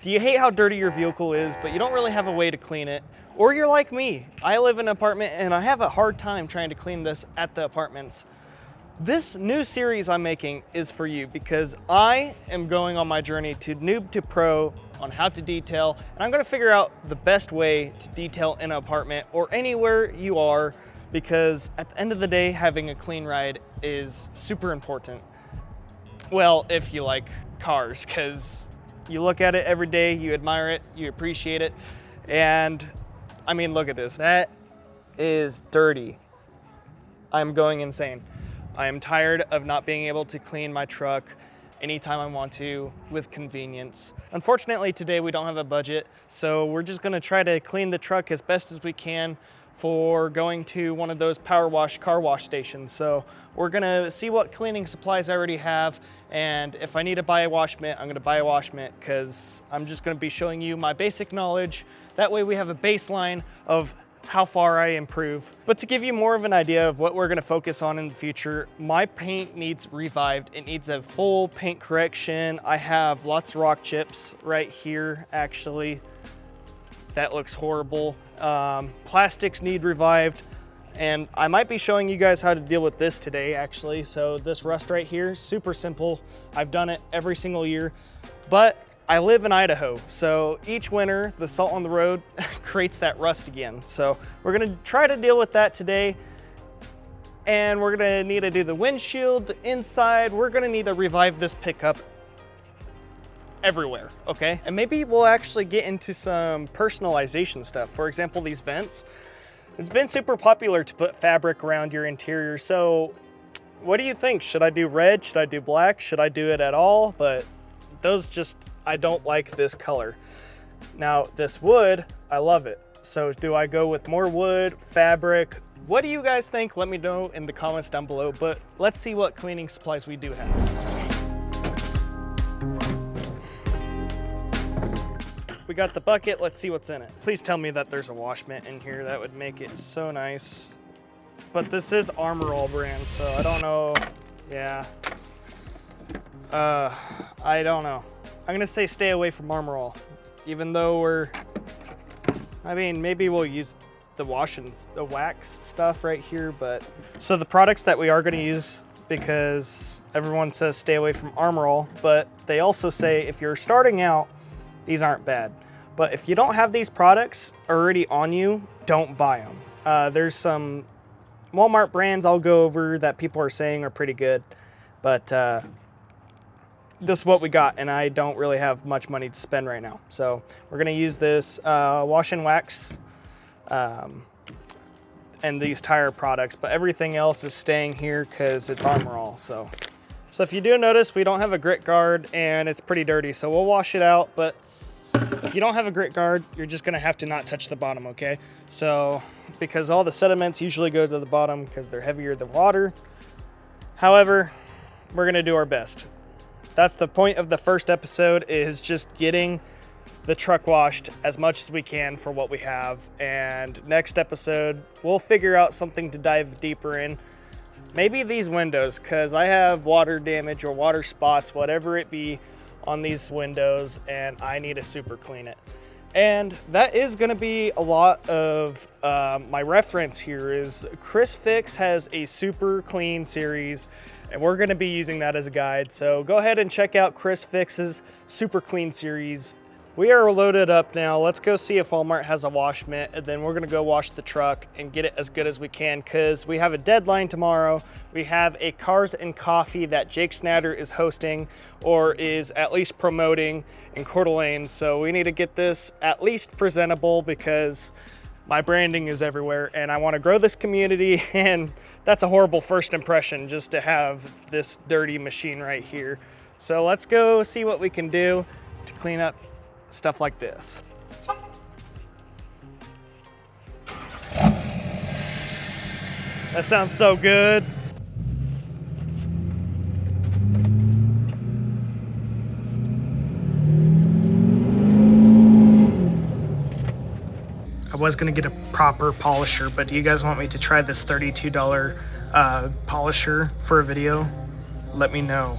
Do you hate how dirty your vehicle is, but you don't really have a way to clean it? Or you're like me. I live in an apartment and I have a hard time trying to clean this at the apartments. This new series I'm making is for you because I am going on my journey to noob to pro on how to detail, and I'm gonna figure out the best way to detail in an apartment or anywhere you are, because at the end of the day, having a clean ride is super important. Well, if you like cars, because you look at it every day, you admire it, you appreciate it, and I mean, look at this. That is dirty. I'm going insane. I am tired of not being able to clean my truck anytime I want to with convenience. Unfortunately, today we don't have a budget, so we're just gonna try to clean the truck as best as we can for going to one of those power wash car wash stations. So we're gonna see what cleaning supplies I already have, and if I need to buy a wash mitt, I'm gonna buy a wash mitt, because I'm just gonna be showing you my basic knowledge. That way we have a baseline of how far I improve. But to give you more of an idea of what we're gonna focus on in the future, my paint needs revived. It needs a full paint correction. I have lots of rock chips right here, actually. That looks horrible. Plastics need revived, and I might be showing you guys how to deal with this today, actually. So this rust right here, super simple. I've done it every single year, but I live in Idaho, so each winter the salt on the road creates that rust again. So we're gonna try to deal with that today, and we're gonna need to do the windshield, the inside. We're gonna need to revive this pickup everywhere, okay? And maybe we'll actually get into some personalization stuff. For example, these vents. It's been super popular to put fabric around your interior, so what do you think? Should I do red? Should I do black? Should I do it at all? But those just, I don't like this color. Now, this wood, I love it. So do I go with more wood, fabric? What do you guys think? Let me know in the comments down below, but let's see what cleaning supplies we do have. We got the bucket, let's see what's in it. Please tell me that there's a wash mitt in here. That would make it so nice. But this is Armor All brand, so I don't know. Yeah. I don't know. I'm gonna say stay away from Armor All. Even though I mean, maybe we'll use the the wax stuff right here, but. So the products that we are gonna use, because everyone says stay away from Armor All, but they also say if you're starting out, these aren't bad. But if you don't have these products already on you, don't buy them. There's some Walmart brands I'll go over that people are saying are pretty good, but this is what we got, and I don't really have much money to spend right now. So we're gonna use this wash and wax and these tire products, but everything else is staying here because it's Armor All. So if you do notice, we don't have a grit guard and it's pretty dirty, so we'll wash it out. But if you don't have a grit guard, you're just gonna have to not touch the bottom, okay? So, because all the sediments usually go to the bottom because they're heavier than water. However, we're gonna do our best. That's the point of the first episode, is just getting the truck washed as much as we can for what we have. And next episode, we'll figure out something to dive deeper in. Maybe these windows, because I have water damage or water spots, whatever it be, on these windows, and I need to super clean it. And that is going to be a lot of my reference here. Is Chris Fix has a super clean series, and we're going to be using that as a guide. So go ahead and check out Chris Fix's super clean series. We are loaded up now. Let's go see if Walmart has a wash mitt, and then we're gonna go wash the truck and get it as good as we can, because we have a deadline tomorrow. We have a Cars and Coffee that Jake Snatter is hosting, or is at least promoting, in Coeur d'Alene. So we need to get this at least presentable, because my branding is everywhere and I wanna grow this community, and that's a horrible first impression just to have this dirty machine right here. So let's go see what we can do to clean up stuff like this. That sounds so good. I was gonna get a proper polisher, but do you guys want me to try this $32 polisher for a video? Let me know.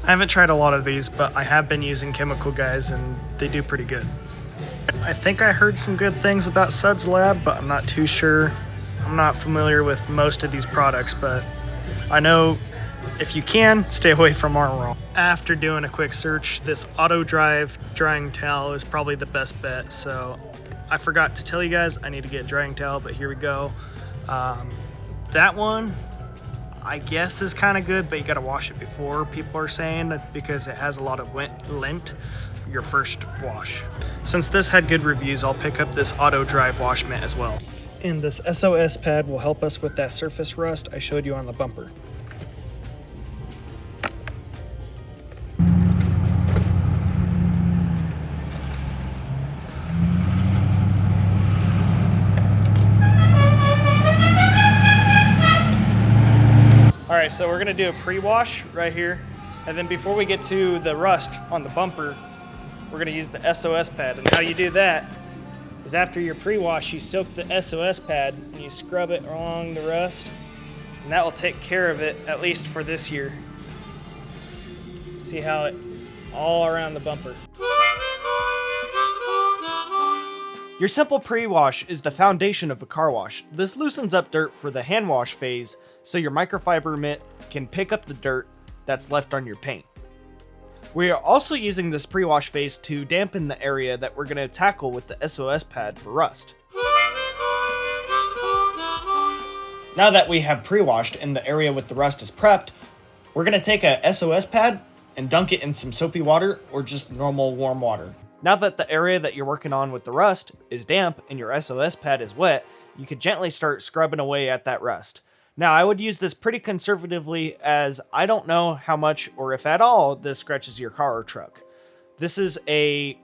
I haven't tried a lot of these, but I have been using chemical guys and they do pretty good. I think I heard some good things about Suds Lab, but I'm not too sure. I'm not familiar with most of these products, but I know if you can, stay away from Armor All. After doing a quick search, this auto drive drying towel is probably the best bet. So I forgot to tell you guys I need to get a drying towel, but here we go. That one, I guess, is kind of good, but you gotta wash it before, people are saying, because it has a lot of lint for your first wash. Since this had good reviews, I'll pick up this auto drive wash mitt as well. And this SOS pad will help us with that surface rust I showed you on the bumper. All right, so we're gonna do a pre-wash right here. And then before we get to the rust on the bumper, we're gonna use the SOS pad. And how you do that is after your pre-wash, you soak the SOS pad and you scrub it along the rust. And that will take care of it, at least for this year. See how it all around the bumper. Your simple pre-wash is the foundation of a car wash. This loosens up dirt for the hand wash phase, so your microfiber mitt can pick up the dirt that's left on your paint. We are also using this pre-wash phase to dampen the area that we're going to tackle with the SOS pad for rust. Now that we have pre-washed and the area with the rust is prepped, we're going to take a SOS pad and dunk it in some soapy water or just normal warm water. Now that the area that you're working on with the rust is damp and your SOS pad is wet, you could gently start scrubbing away at that rust. Now, I would use this pretty conservatively, as I don't know how much or if at all this scratches your car or truck. This is a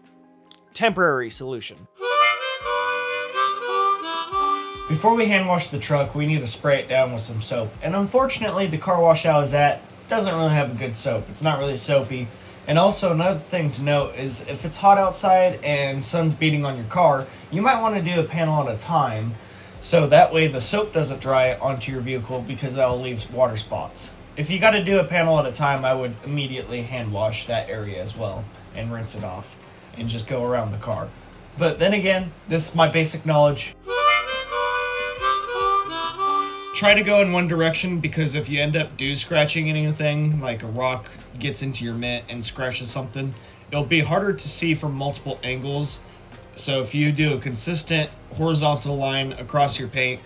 temporary solution. Before we hand wash the truck, we need to spray it down with some soap. And unfortunately, the car wash I was at doesn't really have a good soap. It's not really soapy. And also, another thing to note is if it's hot outside and sun's beating on your car, you might want to do a panel at a time. So that way the soap doesn't dry onto your vehicle, because that'll leave water spots. If you got to do a panel at a time, I would immediately hand wash that area as well and rinse it off and just go around the car. But then again, this is my basic knowledge. Try to go in one direction, because if you end up scratching anything, like a rock gets into your mitt and scratches something, it'll be harder to see from multiple angles. So if you do a consistent horizontal line across your paint,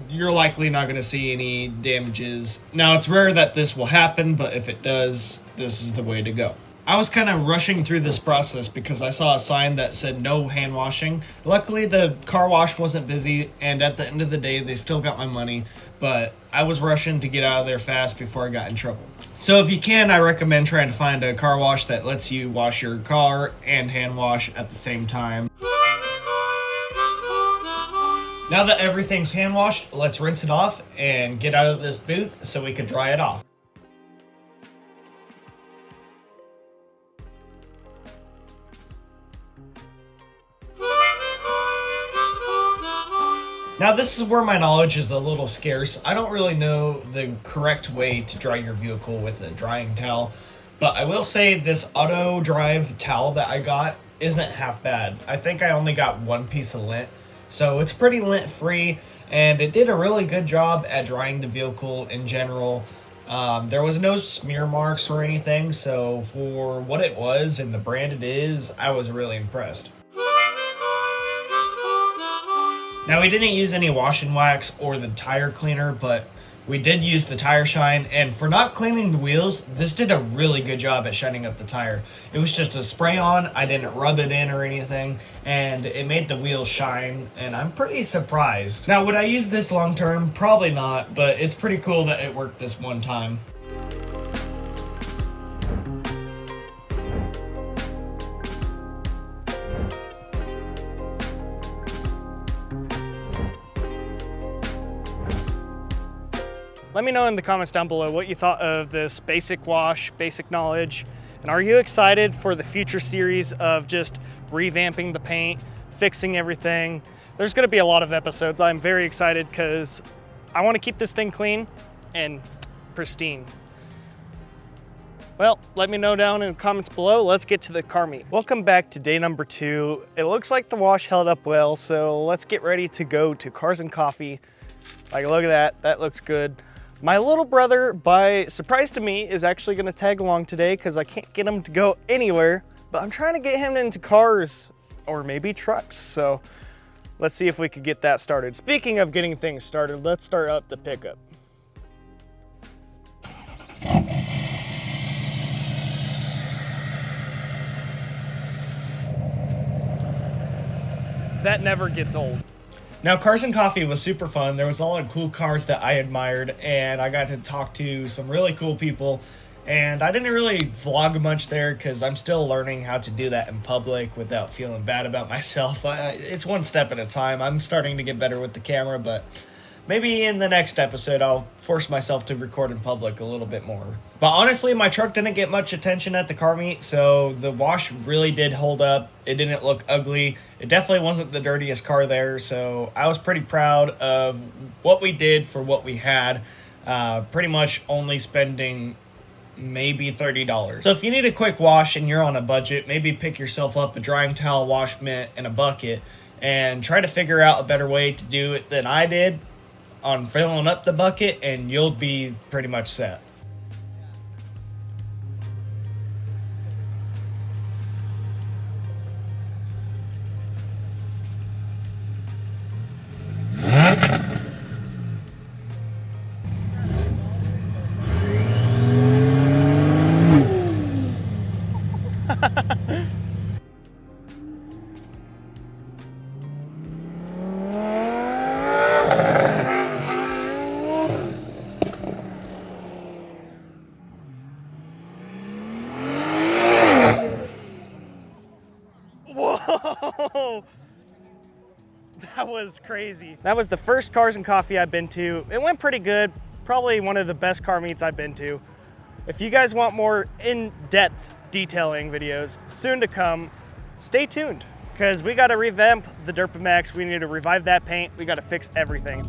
you're likely not going to see any damages. Now, it's rare that this will happen, but if it does, this is the way to go. I was kind of rushing through this process because I saw a sign that said no hand washing. Luckily, the car wash wasn't busy, and at the end of the day, they still got my money, but I was rushing to get out of there fast before I got in trouble. So if you can, I recommend trying to find a car wash that lets you wash your car and hand wash at the same time. Now that everything's hand washed, let's rinse it off and get out of this booth so we can dry it off. Now, this is where my knowledge is a little scarce. I don't really know the correct way to dry your vehicle with a drying towel, but I will say this auto drive towel that I got isn't half bad. I think I only got one piece of lint, so it's pretty lint free, and it did a really good job at drying the vehicle in general. There was no smear marks or anything, so for what it was and the brand it is, I was really impressed. Now, we didn't use any wash and wax or the tire cleaner, but we did use the tire shine, and for not cleaning the wheels, this did a really good job at shining up the tire. It was just a spray on, I didn't rub it in or anything, and it made the wheels shine, and I'm pretty surprised. Now, would I use this long term? Probably not, but it's pretty cool that it worked this one time. Let me know in the comments down below what you thought of this basic wash, basic knowledge, and are you excited for the future series of just revamping the paint, fixing everything? There's gonna be a lot of episodes. I'm very excited because I wanna keep this thing clean and pristine. Well, let me know down in the comments below. Let's get to the car meet. Welcome back to day number 2. It looks like the wash held up well, so let's get ready to go to Cars and Coffee. Like, look at that, that looks good. My little brother, by surprise to me, is actually gonna tag along today because I can't get him to go anywhere, but I'm trying to get him into cars or maybe trucks, so let's see if we could get that started. Speaking of getting things started, let's start up the pickup. That never gets old. Now, Cars and Coffee was super fun. There was a lot of cool cars that I admired, and I got to talk to some really cool people. And I didn't really vlog much there because I'm still learning how to do that in public without feeling bad about myself. It's one step at a time. I'm starting to get better with the camera, but maybe in the next episode, I'll force myself to record in public a little bit more. But honestly, my truck didn't get much attention at the car meet, so the wash really did hold up. It didn't look ugly. It definitely wasn't the dirtiest car there, so I was pretty proud of what we did for what we had, pretty much only spending maybe $30. So if you need a quick wash and you're on a budget, maybe pick yourself up a drying towel, wash mitt, and a bucket, and try to figure out a better way to do it than I did on filling up the bucket, and you'll be pretty much set. Whoa! That was crazy. That was the first Cars and Coffee I've been to. It went pretty good. Probably one of the best car meets I've been to. If you guys want more in-depth detailing videos soon to come, stay tuned, because we got to revamp the Durpamax. We need to revive that paint. We got to fix everything.